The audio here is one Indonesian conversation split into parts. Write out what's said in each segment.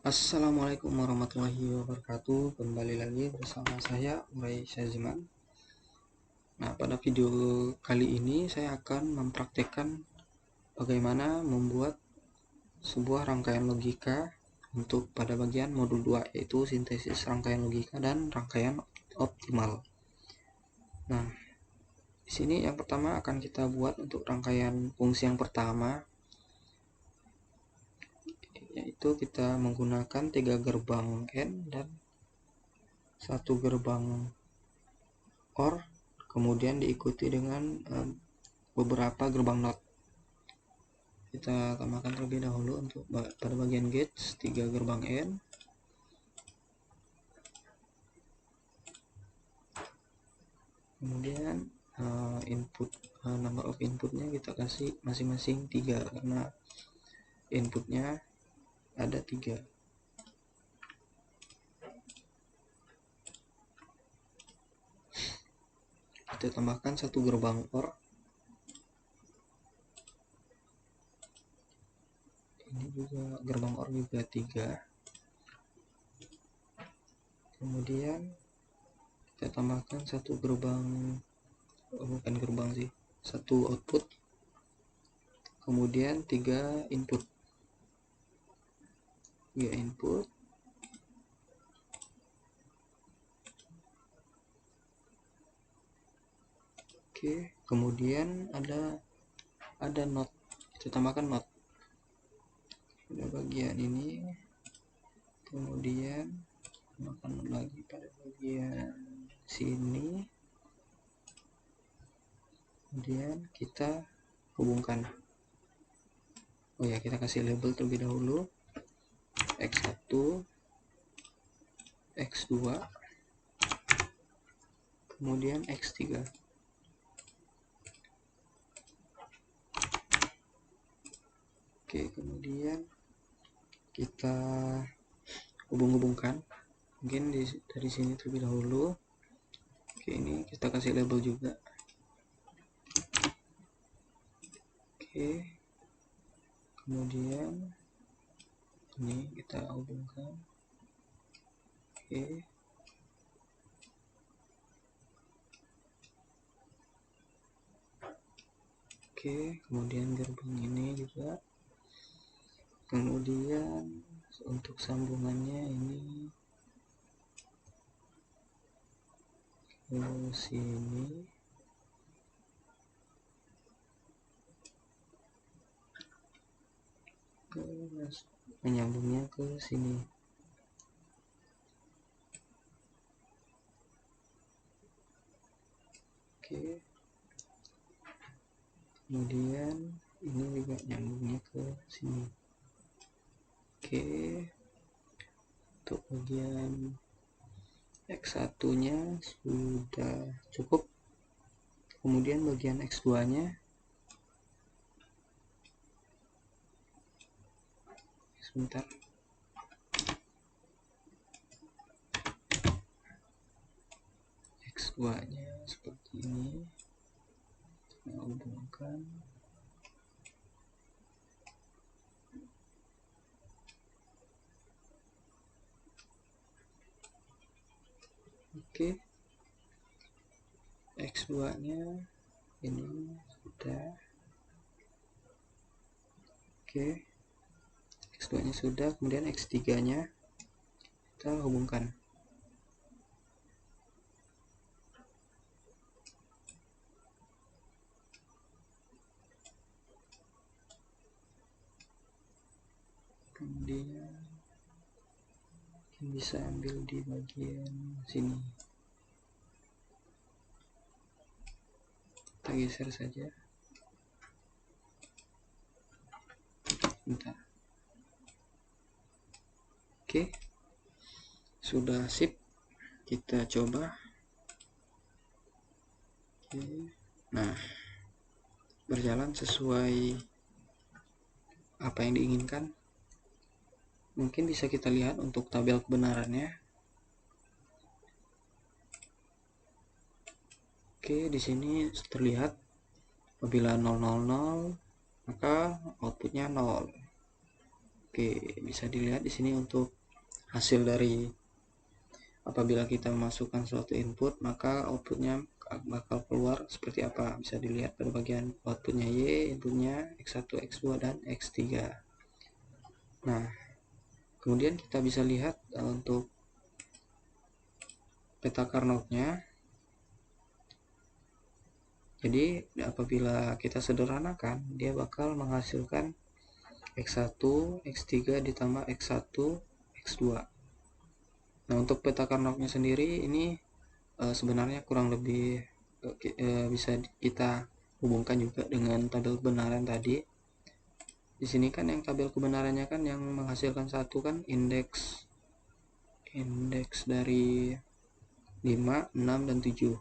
Assalamualaikum warahmatullahi wabarakatuh. Kembali lagi bersama saya Uray Syaziman. Nah, pada video kali ini saya akan mempraktekkan bagaimana membuat sebuah rangkaian logika untuk pada bagian modul 2, yaitu sintesis rangkaian logika dan rangkaian optimal. Nah, di sini yang pertama akan kita buat untuk rangkaian fungsi yang pertama, yaitu kita menggunakan 3 gerbang N dan 1 gerbang OR, kemudian diikuti dengan beberapa gerbang NOT. Kita tambahkan terlebih dahulu untuk pada bagian gates 3 gerbang N, kemudian input number of inputnya kita kasih masing-masing 3 karena inputnya ada 3. Kita tambahkan 1 gerbang OR, ini juga gerbang OR juga 3. Kemudian kita tambahkan 1 gerbang, bukan gerbang sih, 1 output, kemudian 3 input. 3 input. Oke, kemudian ada NOT. Kita tambahkan NOT pada bagian ini, kemudian tambahkan NOT lagi pada bagian sini, kemudian kita hubungkan. Oh ya, kita kasih label terlebih dahulu, X1, X2, kemudian X3. Oke, kemudian kita hubung-hubungkan, mungkin dari sini terlebih dahulu. Oke, ini kita kasih label juga. Oke, kemudian ini kita hubungkan. Oke, kemudian gerbang ini juga, kemudian untuk sambungannya ini ke sini, menyambungnya ke sini. Oke, kemudian ini juga nyambungnya ke sini. Oke, untuk bagian X1 nya sudah cukup, kemudian bagian X2 nya sebentar, X2 nya seperti ini, kita hubungkan. Oke, X2 nya ini sudah. Oke, X2 nya sudah, kemudian X3 nya kita hubungkan. Kemudian bisa ambil di bagian sini, kita geser saja. Bentar. Oke, sudah sip, kita coba. Oke, nah, berjalan sesuai apa yang diinginkan. Mungkin bisa kita lihat untuk tabel kebenarannya. Oke, di sini terlihat apabila 000 maka outputnya 0. Oke, bisa dilihat di sini untuk hasil dari apabila kita memasukkan suatu input, maka outputnya bakal keluar seperti apa. Bisa dilihat pada bagian outputnya Y, inputnya X1, X2, dan X3. Nah, kemudian kita bisa lihat untuk peta Carnot-nya. Jadi apabila kita sederhanakan, dia bakal menghasilkan X1, X3 ditambah X1, X2. Nah, untuk peta Carnot-nya sendiri ini sebenarnya kurang lebih bisa kita hubungkan juga dengan tabel kebenaran tadi. Di sini kan yang tabel kebenarannya kan yang menghasilkan satu kan indeks dari 5, 6, dan 7.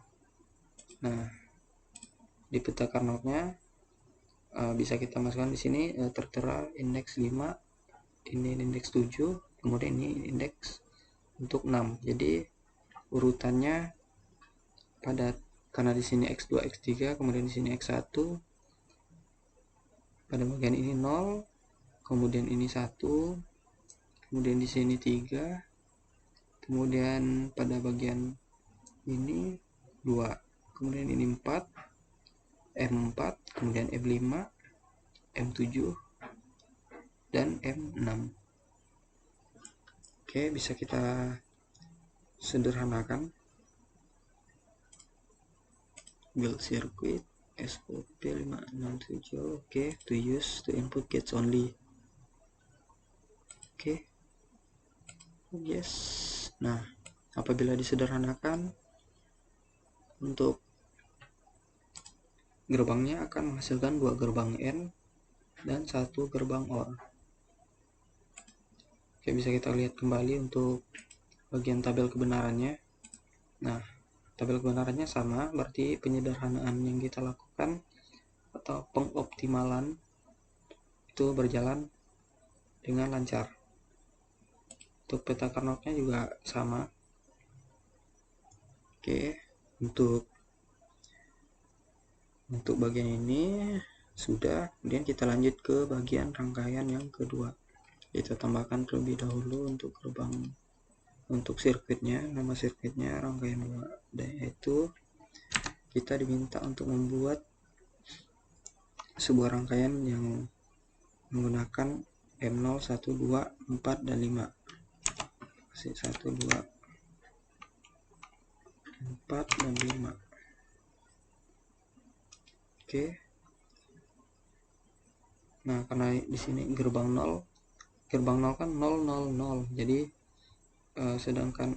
Nah, di peta Carnot-nya bisa kita masukkan di sini tertera indeks 5, ini indeks 7, kemudian ini indeks untuk 6. Jadi urutannya karena di sini X2, X3, kemudian di sini X1, pada bagian ini 0, kemudian ini 1, kemudian di sini 3, kemudian pada bagian ini 2, kemudian ini 4, M4, kemudian M5, M7, dan M6. Oke, bisa kita sederhanakan. Build circuit SOP 567. Oke, to use to input gates only. Oke. Yes. Nah, apabila disederhanakan, untuk gerbangnya akan menghasilkan 2 gerbang N dan 1 gerbang OR. Oke, bisa kita lihat kembali untuk bagian tabel kebenarannya. Nah, tabel kebenarannya sama, berarti penyederhanaan yang kita lakukan atau pengoptimalan itu berjalan dengan lancar. Untuk peta Carnot-nya juga sama. Oke, untuk bagian ini sudah. Kemudian kita lanjut ke bagian rangkaian yang kedua. Kita tambahkan terlebih dahulu untuk gerbang, untuk sirkuitnya, nama sirkuitnya rangkaian 2, dan yaitu kita diminta untuk membuat sebuah rangkaian yang menggunakan M0, 1, 2, 4, dan 5. 1, 2, 4, dan 5. Oke. Nah, karena di sini gerbang 0 kan 0, 0, 0. Jadi sedangkan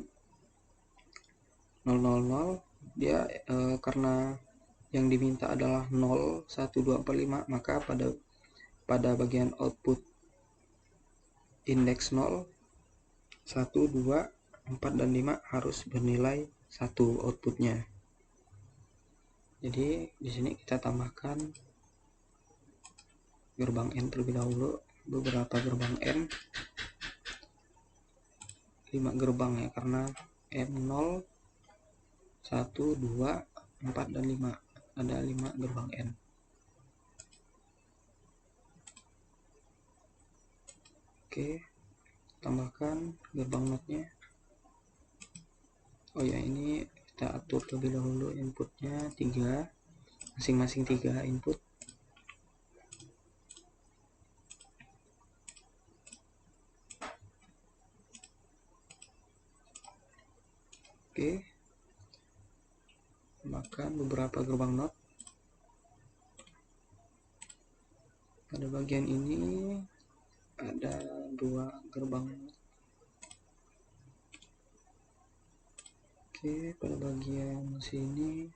0, 0, 0 dia karena yang diminta adalah 0, 1, 2, 4, 5, maka pada bagian output indeks 0, 1, 2, 4, dan 5 harus bernilai 1 outputnya. Jadi di sini kita tambahkan gerbang N terlebih dahulu, beberapa gerbang N, 5 gerbang ya, karena M0, 1, 2, 4, dan 5, ada 5 gerbang N. Oke, tambahkan gerbang NOT-nya. Oh ya, ini kita atur terlebih dahulu inputnya 3, masing-masing 3 input. Oke, tambahkan beberapa gerbang NOT. Pada bagian ini ada 2 gerbang NOT. Oke, pada bagian sini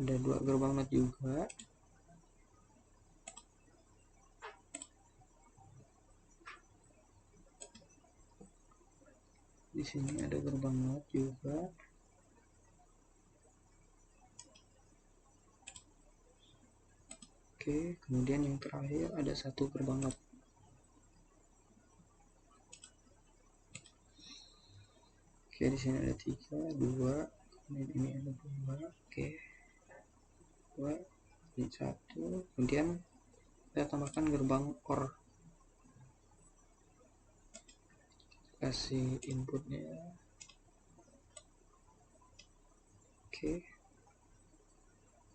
ada 2 gerbang NOT juga. Di sini ada gerbang NOT juga. Oke, kemudian yang terakhir ada 1 gerbang NOT. Oke, di sini ada 3, 2, kemudian ini ada 2. Oke, 2, ini 1. Kemudian kita tambahkan gerbang OR. kasih inputnya. Oke,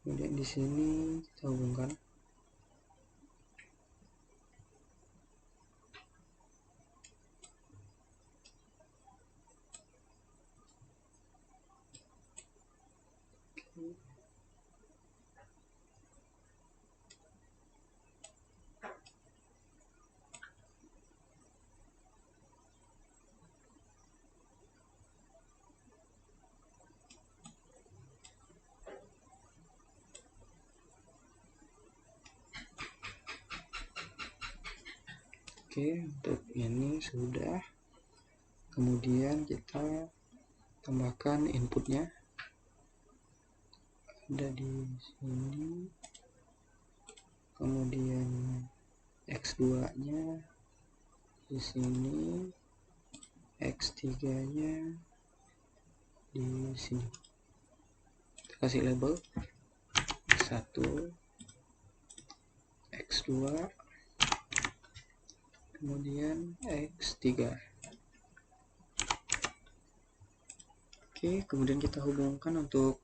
kemudian di sini kita hubungkan. Oke, untuk ini sudah. Kemudian kita tambahkan inputnya, ada di sini. Kemudian X2 nya di sini, X3 nya di sini. Kita kasih label X1, X2, kemudian X3. Oke, kemudian kita hubungkan untuk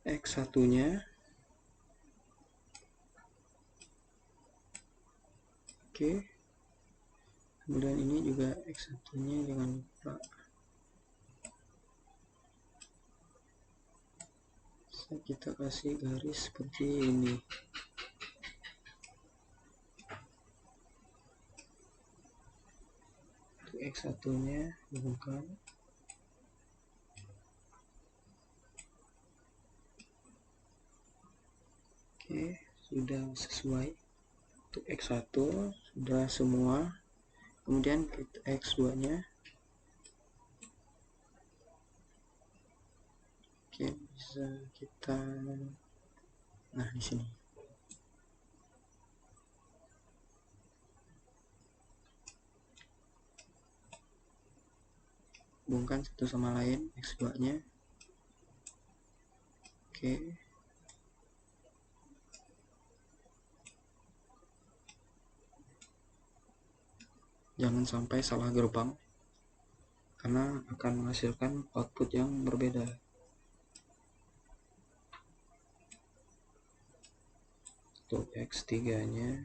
X1 nya. Oke, kemudian ini juga X1 nya jangan lupa. Kita kasih garis seperti ini. Untuk X1 nya hubungkan. Oke, sudah sesuai. Untuk X1 sudah semua. Kemudian kita X2 nya. Oke, bisa kita, nah di sini. Hubungkan satu sama lain X2 nya. Oke, jangan sampai salah gerbang karena akan menghasilkan output yang berbeda. Untuk X3 nya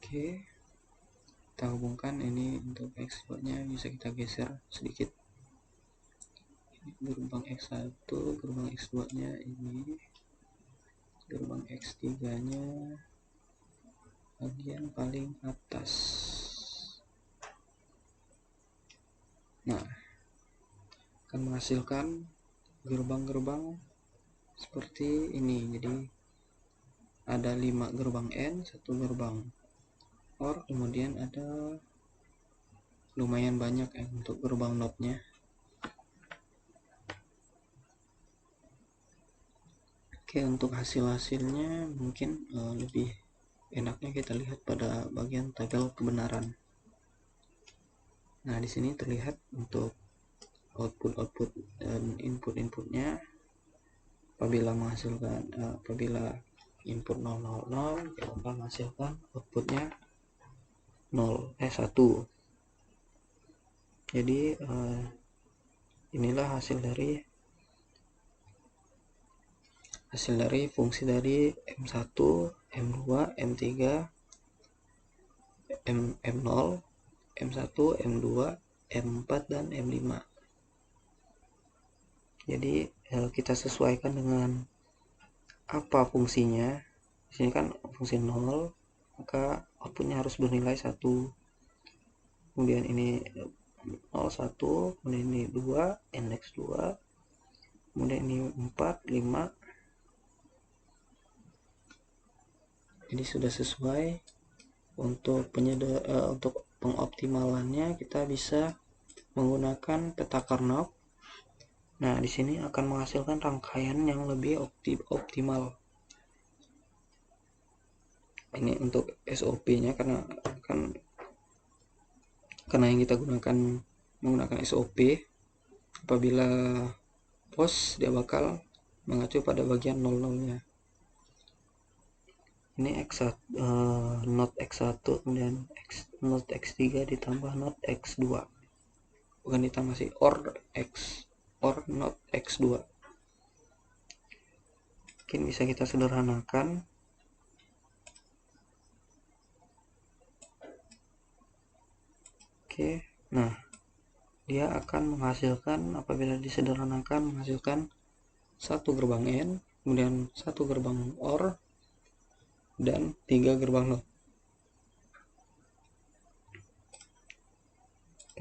oke, kita hubungkan ini. Untuk X2 nya bisa kita geser sedikit. Ini gerbang X1, gerbang X2 nya ini, gerbang X3 nya bagian paling atas. Nah, akan menghasilkan gerbang-gerbang seperti ini. Jadi ada 5 gerbang N, 1 gerbang OR, kemudian ada lumayan banyak untuk gerbang NOT-nya. Oke, untuk hasil-hasilnya mungkin lebih enaknya kita lihat pada bagian tabel kebenaran. Nah, di sini terlihat untuk output dan input-inputnya. Apabila menghasilkan apabila input 000, dia akan menghasilkan outputnya 1. Jadi inilah hasil dari fungsi dari M1, M2, M3, M0, M1, M2, M4 dan M5. Jadi kita sesuaikan dengan apa fungsinya. Di sini kan fungsi 0, maka outputnya harus bernilai 1. Kemudian ini 01, kemudian ini 2, index 2, kemudian ini 4, 5. Jadi sudah sesuai. Untuk untuk pengoptimalannya kita bisa menggunakan peta Karnaugh. Nah, di sini akan menghasilkan rangkaian yang lebih optimal. Ini untuk SOP-nya karena yang kita menggunakan SOP. Apabila pos, dia bakal mengacu pada bagian 00-nya. Ini not X1 kemudian not X3 ditambah not X2, bukan ditambah sih, or not X2. Mungkin bisa kita sederhanakan. Oke, nah dia akan menghasilkan, apabila disederhanakan, menghasilkan satu gerbang N, kemudian satu gerbang OR, dan 3 gerbang NOT.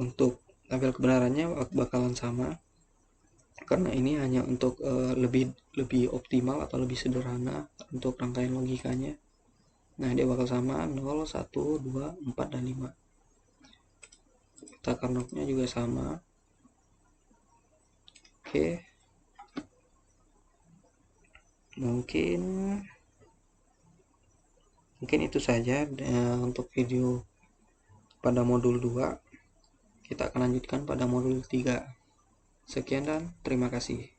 Untuk tabel kebenarannya bakalan sama, karena ini hanya untuk lebih optimal atau lebih sederhana untuk rangkaian logikanya. Nah, dia bakal sama 0, 1, 2, 4, dan 5. Peta Carnot-nya juga sama. Oke, mungkin itu saja untuk video pada modul 2. Kita akan lanjutkan pada modul 3. Sekian dan terima kasih.